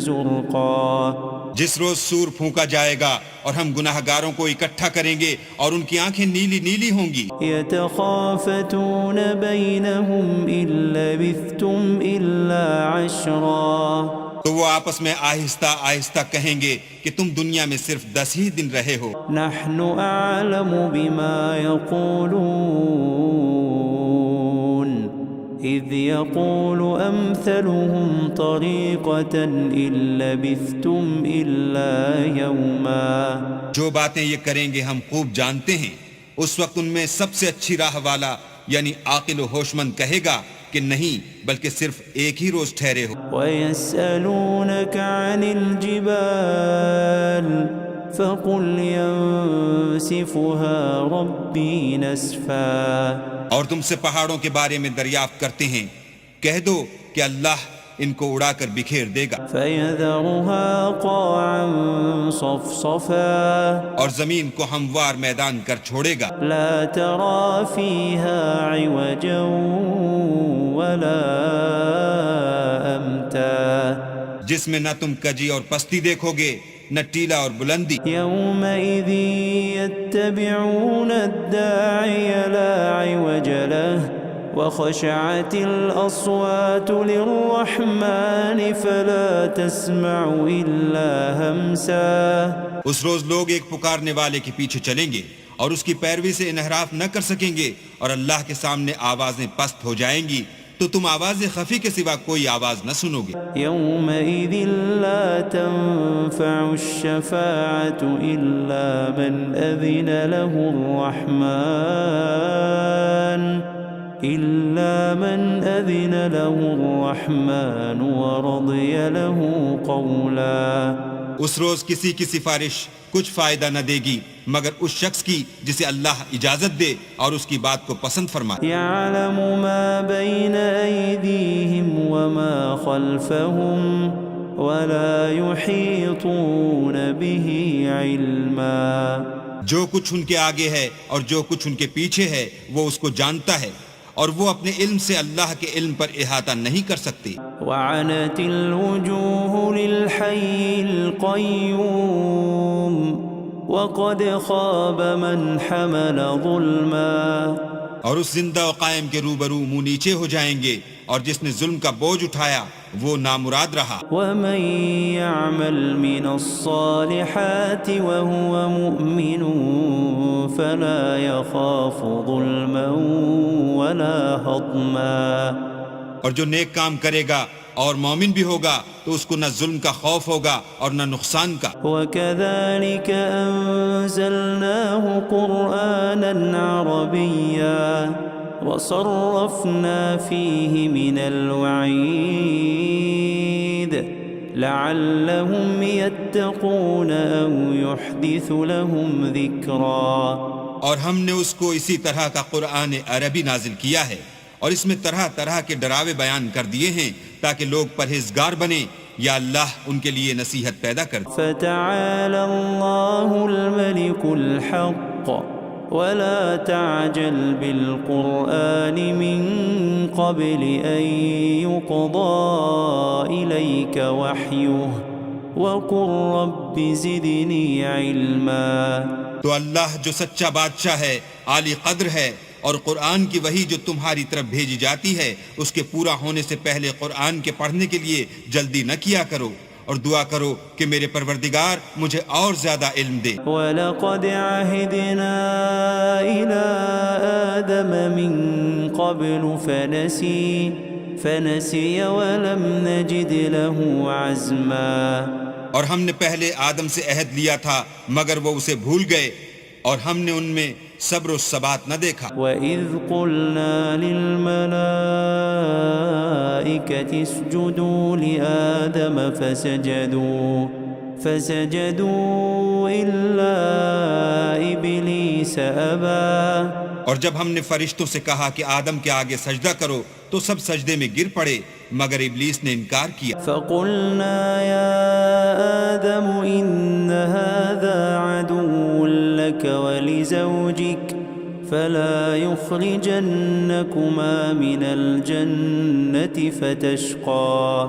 [SPEAKER 1] زرقا۔
[SPEAKER 2] جس روز سور پھونکا جائے گا اور ہم گناہ گاروں کو اکٹھا کریں گے اور ان کی آنکھیں نیلی نیلی ہوں گی۔
[SPEAKER 1] يتخافتون بينهم إن لبثتم إلا عشرا۔
[SPEAKER 2] تو وہ آپس میں آہستہ آہستہ کہیں گے کہ تم دنیا میں صرف 10 ہی دن رہے ہو۔
[SPEAKER 1] نحن أعلم بما يقولون إذ يقول أمثلهم طريقة إن لبثتم إلا يوما۔
[SPEAKER 2] جو باتیں یہ کریں گے ہم خوب جانتے ہیں، اس وقت ان میں سب سے اچھی راہ والا یعنی عاقل و ہوش مند کہے گا کہ نہیں بلکہ صرف ایک ہی روز ٹھہرے ہو۔
[SPEAKER 1] وَيَسْأَلُونَكَ عَنِ الْجِبَالِ فَقُلْ يَنسِفُهَا رَبِّي نَسْفًا۔
[SPEAKER 2] اور تم سے پہاڑوں کے بارے میں دریافت کرتے ہیں، کہہ دو کہ اللہ ان کو اڑا کر بکھیر دے گا۔
[SPEAKER 1] فَيَذَرُهَا قَاعًا صَفْصَفًا۔
[SPEAKER 2] اور زمین کو ہموار میدان کر چھوڑے گا۔
[SPEAKER 1] لَا تَرَى فِيهَا عِوَجًا وَلَا أَمْتًا۔
[SPEAKER 2] جس میں نہ تم کجی اور پستی دیکھو گے نہ ٹیلا اور بلندی۔
[SPEAKER 1] يَوْمَئِذٍ يَتَّبِعُونَ الدَّاعِيَ لَا عِوَجَ لَهُ وَخَشَعَتِ الْأَصْوَاتُ لِلرَّحْمَنِ فَلَا تَسْمَعُ إِلَّا هَمْسًا۔
[SPEAKER 2] اس روز لوگ ایک پکارنے والے کے پیچھے چلیں گے اور اس کی پیروی سے انحراف نہ کر سکیں گے، اور اللہ کے سامنے آوازیں پست ہو جائیں گی تو تم آواز خفی کے سوا کوئی آواز نہ سنو گے۔
[SPEAKER 1] يَوْمَئِذٍ لَا تَنفَعُ الشَّفَاعَةُ إِلَّا مَنْ أَذِنَ له الرَّحْمَنُ وَرَضِيَ لَهُ قَوْلًا۔
[SPEAKER 2] اس روز کسی کی سفارش کچھ فائدہ نہ دے گی مگر اس شخص کی جسے اللہ اجازت دے اور اس کی بات کو پسند فرمائے۔
[SPEAKER 1] يَعْلَمُ مَا بَيْنَ أَيْدِيهِمْ وَمَا خَلْفَهُمْ وَلَا يُحِيطُونَ بِهِ عِلْمًا۔
[SPEAKER 2] جو کچھ ان کے آگے ہے اور جو کچھ ان کے پیچھے ہے وہ اس کو جانتا ہے، اور وہ اپنے علم سے اللہ کے علم پر احاطہ نہیں کر سکتے۔
[SPEAKER 1] وعنت الوجوه للحي القيوم وقد خاب من حمل ظلما۔
[SPEAKER 2] اور اس زندہ و قائم کے روبرو منہ نیچے ہو جائیں گے، اور جس نے ظلم کا بوجھ اٹھایا وہ نامراد رہا۔
[SPEAKER 1] ومن يعمل من الصالحات وهو مؤمن فلا يخاف ظلما ولا هضما۔
[SPEAKER 2] اور جو نیک کام کرے گا اور مومن بھی ہوگا تو اس کو نہ ظلم کا خوف ہوگا اور نہ نقصان کا۔
[SPEAKER 1] وَكَذَلِكَ أَنزَلْنَاهُ قُرْآنًا عَرَبِيًّا وَصَرَّفْنَا فِيهِ مِنَ الْوَعِيدِ لَعَلَّهُمْ يَتَّقُونَ أَوْ يُحْدِثُ لَهُمْ ذِكْرًا۔
[SPEAKER 2] اور ہم نے اس کو اسی طرح کا قرآن عربی نازل کیا ہے، اور اس میں طرح طرح کے ڈراوے بیان کر دیے ہیں تاکہ لوگ پرہیزگار بنیں یا اللہ ان کے لیے نصیحت پیدا کر دے۔
[SPEAKER 1] فَتَعَالَى اللَّهُ الْمَلِكُ الْحَقُّ وَلَا تَعْجَلْ بِالْقُرْآنِ مِنْ قَبْلِ أَنْ يُقْضَى إِلَيْكَ وَحْيُهُ وَقُلْ رَبِّ زِدْنِي عِلْمًا۔
[SPEAKER 2] تو اللہ جو سچا بادشاہ ہے، عالی قدر ہے اور قرآن کی وحی جو تمہاری طرف بھیجی جاتی ہے اس کے پورا ہونے سے پہلے قرآن کے پڑھنے کے لیے جلدی نہ کیا کرو، اور دعا کرو کہ میرے پروردگار مجھے اور زیادہ علم دے۔
[SPEAKER 1] وَلَقَدْ عَهِدْنَا إِلَىٰ آدَمَ مِن قَبْلُ فَنَسِيَ وَلَمْ نَجِدْ لَهُ عَزْمًا۔
[SPEAKER 2] اور ہم نے پہلے آدم سے عہد لیا تھا مگر وہ اسے بھول گئے، اور ہم نے ان میں صبر و ثبات نہ دیکھا۔
[SPEAKER 1] وَإِذْ قُلْنَا لِلْمَلَائِكَةِ اسْجُدُوا لِآدَمَ فَسَجَدُوا إِلَّا إِبْلِيسَ أَبَى۔
[SPEAKER 2] اور جب ہم نے فرشتوں سے کہا کہ آدم کے آگے سجدہ کرو تو سب سجدے میں گر پڑے مگر ابلیس نے انکار کیا۔
[SPEAKER 1] فَقُلْنَا يَا آدَمُ إِنَّ هَذَا عَدُوٌّ لَكَ وَلِزَوْجِكَ فَلَا يُخْرِجَنَّكُمَا مِنَ الْجَنَّةِ فَتَشْقَىٰ۔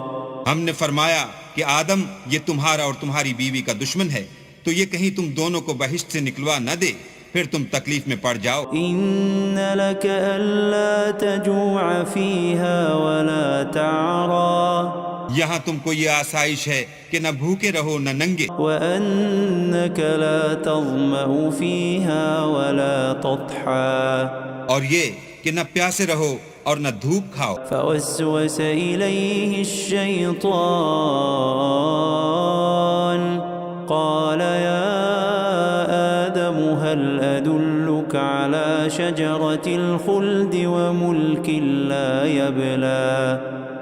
[SPEAKER 2] ہم نے فرمایا کہ آدم یہ تمہارا اور تمہاری بیوی کا دشمن ہے، تو یہ کہیں تم دونوں کو بہشت سے نکلوا نہ دے، پھر تم تکلیف میں پڑ جاؤ۔
[SPEAKER 1] إِنَّ لَكَ أَلَّا تَجُوعَ فِيهَا وَلَا تَعْرَىٰ۔
[SPEAKER 2] یہاں تم کو یہ آسائش ہے کہ نہ بھوکے رہو نہ ننگے،
[SPEAKER 1] وَأَنَّكَ لَا تَظْمَأُ فِيهَا وَلَا تَضْحَىٰ۔
[SPEAKER 2] اور یہ کہ نہ پیاسے رہو اور نہ دھوپ کھاؤ۔
[SPEAKER 1] فوسوس إليه الشيطان قال يا آدم هل أدلك على شجرة الخلد وملك لا يبلى۔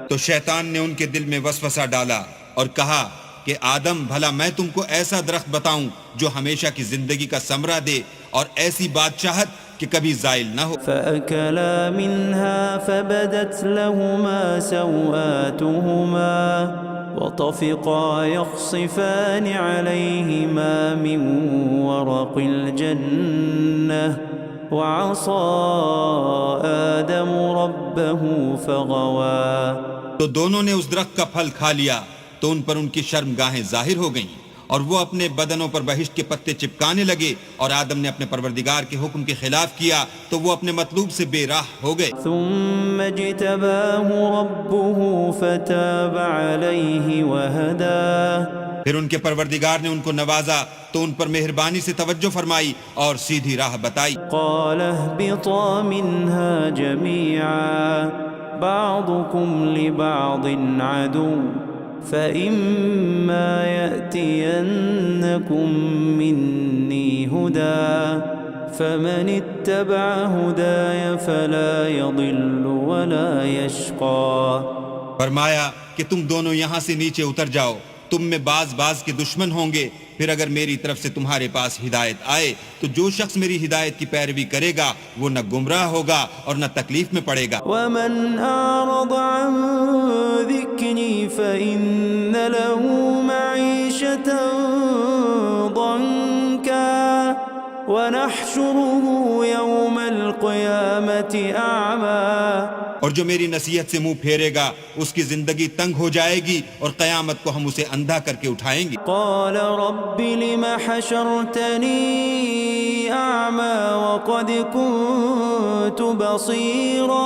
[SPEAKER 2] تو شیطان نے ان کے دل میں وسوسہ ڈالا اور کہا کہ آدم بھلا میں تم کو ایسا درخت بتاؤں جو ہمیشہ کی زندگی کا ثمرہ دے اور ایسی بادشاہت کہ کبھی زائل نہ ہو۔
[SPEAKER 1] فأكلا منها فبدت لهما سوآتهما وطفقا يخصفان عليهما من ورق الجنة وعصى آدم ربه فغوى۔
[SPEAKER 2] تو دونوں نے اس درخت کا پھل کھا لیا تو ان پر ان کی شرمگاہیں ظاہر ہو گئیں اور وہ اپنے بدنوں پر بہشت کے پتے چپکانے لگے، اور آدم نے اپنے پروردگار کے حکم کے خلاف کیا تو وہ اپنے مطلوب سے بے راہ ہو گئے۔
[SPEAKER 1] ثم اجتباه ربه فتاب عليه وهداه۔
[SPEAKER 2] پھر ان کے پروردگار نے ان کو نوازا تو ان پر مہربانی سے توجہ فرمائی اور سیدھی راہ بتائی۔
[SPEAKER 1] قال اهبطا منها جميعا بعضكم لبعض عدو فإما يأتينكم مني هدى فمن اتبع هداي فلا يضل ولا يشقى۔
[SPEAKER 2] فرمایا کہ تم دونوں یہاں سے نیچے اتر جاؤ، تم میں بعض کے دشمن ہوں گے، پھر اگر میری طرف سے تمہارے پاس ہدایت آئے تو جو شخص میری ہدایت کی پیروی کرے گا وہ نہ گمراہ ہوگا اور نہ تکلیف میں پڑے گا۔
[SPEAKER 1] ومن أعرض عن ذكري فإن له معيشة ضنكا ونحشره يوم القيامة أعمى۔
[SPEAKER 2] اور جو میری نصیحت سے منہ پھیرے گا اس کی زندگی تنگ ہو جائے گی اور قیامت کو ہم اسے اندھا کر کے اٹھائیں گے۔
[SPEAKER 1] قال رب لم حشرتني أعمى وقد كنت بصيرا۔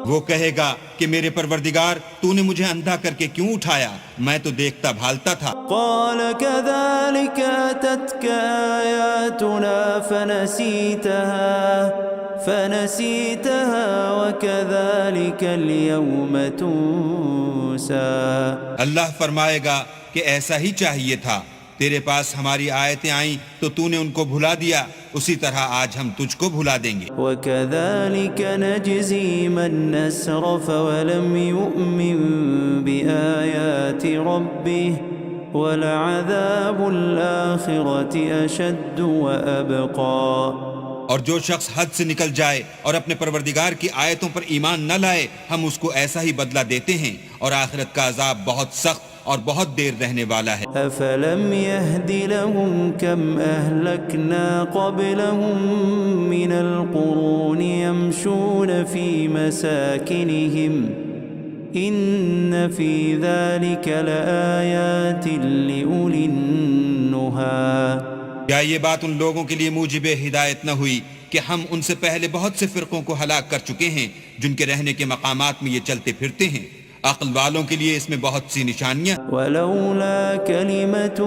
[SPEAKER 2] وہ کہے گا کہ میرے پروردگار تو نے مجھے اندھا کر کے کیوں اٹھایا، میں تو دیکھتا بھالتا تھا۔
[SPEAKER 1] قال كذلك أتتك آياتنا فنسيتها وكذلك اليوم تنسى۔
[SPEAKER 2] اللہ فرمائے گا کہ ایسا ہی چاہیے تھا، تیرے پاس ہماری آیتیں آئیں تو تو نے ان کو بھلا دیا، اسی طرح آج ہم تجھ کو بھلا دیں گے۔
[SPEAKER 1] وكذلك نجزي من أسرف ولم يؤمن بآيات ربه ولعذاب الآخرة أشد وأبقى۔
[SPEAKER 2] اور جو شخص حد سے نکل جائے اور اپنے پروردگار کی آیتوں پر ایمان نہ لائے ہم اس کو ایسا ہی بدلہ دیتے ہیں، اور آخرت کا عذاب بہت سخت اور بہت دیر رہنے والا ہے۔
[SPEAKER 1] أفلم يهد لهم كم أهلكنا قبلهم من القرون يمشون في مساكنهم إن في ذلك لآيات لأولي النهى۔
[SPEAKER 2] کیا یہ بات ان لوگوں کے لیے موجب ہدایت نہ ہوئی کہ ہم ان سے پہلے بہت سے فرقوں کو ہلاک کر چکے ہیں جن کے رہنے کے مقامات میں یہ چلتے پھرتے ہیں. عقل والوں کے لیے اس میں بہت سی نشانیاں.
[SPEAKER 1] ولولا كلمة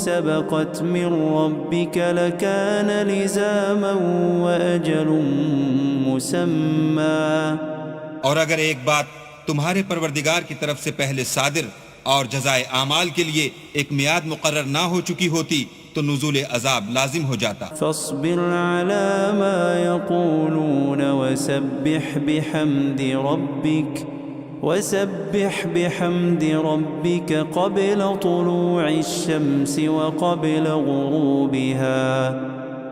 [SPEAKER 1] سبقت من ربك لكان لزاما وأجل مسمى.
[SPEAKER 2] اور اگر ایک بات تمہارے پروردگار کی طرف سے پہلے صادر اور جزائے اعمال کے لیے ایک میعاد مقرر نہ ہو چکی ہوتی تو نزول عذاب لازم ہو جاتا.
[SPEAKER 1] فاصبر على ما يقولون وسبح بحمد ربك قبل طلوع الشمس وقبل غروبها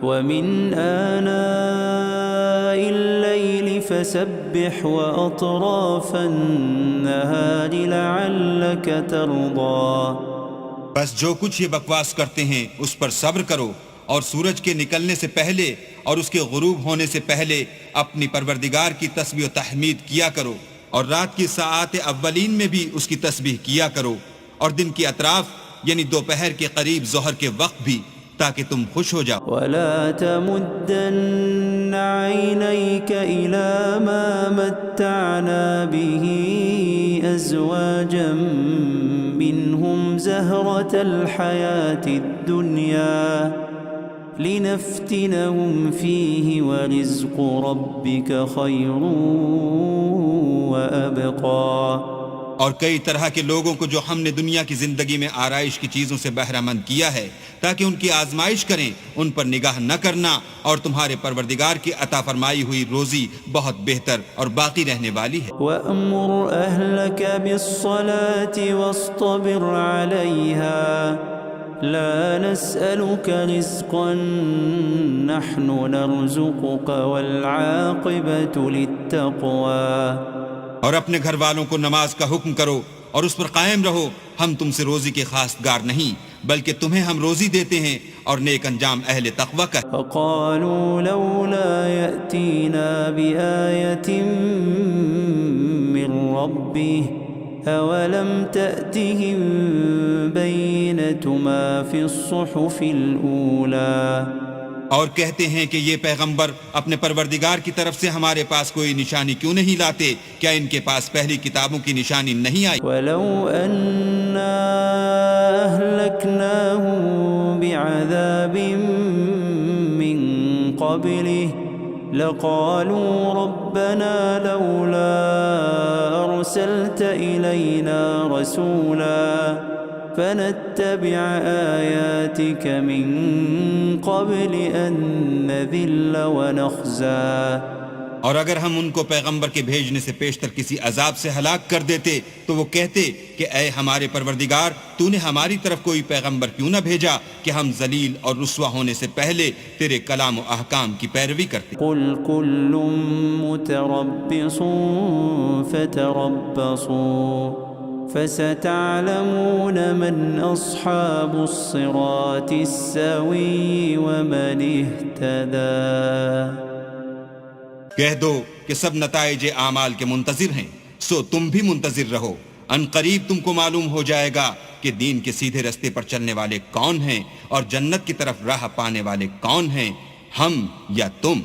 [SPEAKER 1] ومن آناء الليل فسبح وأطراف النهار لعلك ترضى.
[SPEAKER 2] بس جو کچھ یہ بکواس کرتے ہیں اس پر صبر کرو اور سورج کے نکلنے سے پہلے اور اس کے غروب ہونے سے پہلے اپنی پروردگار کی تسبیح و تحمید کیا کرو اور رات کی ساعات اولین میں بھی اس کی تسبیح کیا کرو اور دن کی اطراف یعنی دوپہر کے قریب ظہر کے وقت بھی تاکہ تم خوش ہو جاؤ.
[SPEAKER 1] ولا تمدن عينيك إلى ما متعنا به أزواجا منهم زهرة الحياة الدنيا لنفتنهم فيه ورزق ربك خير وأبقى.
[SPEAKER 2] اور کئی طرح کے لوگوں کو جو ہم نے دنیا کی زندگی میں آرائش کی چیزوں سے بہرہ مند کیا ہے تاکہ ان کی آزمائش کریں، ان پر نگاہ نہ کرنا، اور تمہارے پروردگار کی عطا فرمائی ہوئی روزی بہت بہتر اور باقی رہنے والی ہے.
[SPEAKER 1] وَأْمُرْ أَهْلَكَ بِالصَّلَاةِ وَاصْطَبِرْ عَلَيْهَا لَا نَسْأَلُكَ رِزْقًا نَحْنُ نَرْزُقُكَ وَالْعَاقِبَةُ لِلتَّقْوَى.
[SPEAKER 2] اور اپنے گھر والوں کو نماز کا حکم کرو اور اس پر قائم رہو. ہم تم سے روزی کے خواستگار نہیں بلکہ تمہیں ہم روزی دیتے ہیں اور نیک انجام اہل تقوی کا.
[SPEAKER 1] فقالوا لولا يأتينا بآية من ربه أولم تأتهم بينة ما في الصحف الأولى.
[SPEAKER 2] اور کہتے ہیں کہ یہ پیغمبر اپنے پروردگار کی طرف سے ہمارے پاس کوئی نشانی کیوں نہیں لاتے؟ کیا ان کے پاس پہلی کتابوں کی نشانی نہیں آئی؟
[SPEAKER 1] وَلَوْ أَنَّا أَهْلَكْنَاهُمْ بِعَذَابٍ مِّن قَبْلِهِ لَقَالُوا رَبَّنَا لَوْلَا أَرْسَلْتَ إِلَيْنَا رَسُولًا فنتبع آياتك من قبل أن نذل ونخزى.
[SPEAKER 2] اور اگر ہم ان کو پیغمبر کے بھیجنے سے پیشتر کسی عذاب سے ہلاک کر دیتے تو وہ کہتے کہ اے ہمارے پروردگار تو نے ہماری طرف کوئی پیغمبر کیوں نہ بھیجا کہ ہم ذلیل اور رسوا ہونے سے پہلے تیرے کلام و احکام کی پیروی کرتے.
[SPEAKER 1] قل كل متربص فتربصوا فستعلمون من أصحاب الصراط السوي ومن اهتدى.
[SPEAKER 2] کہہ دو کہ سب نتائج اعمال کے منتظر ہیں، سو تم بھی منتظر رہو. ان قریب تم کو معلوم ہو جائے گا کہ دین کے سیدھے رستے پر چلنے والے کون ہیں اور جنت کی طرف راہ پانے والے کون ہیں، ہم یا تم.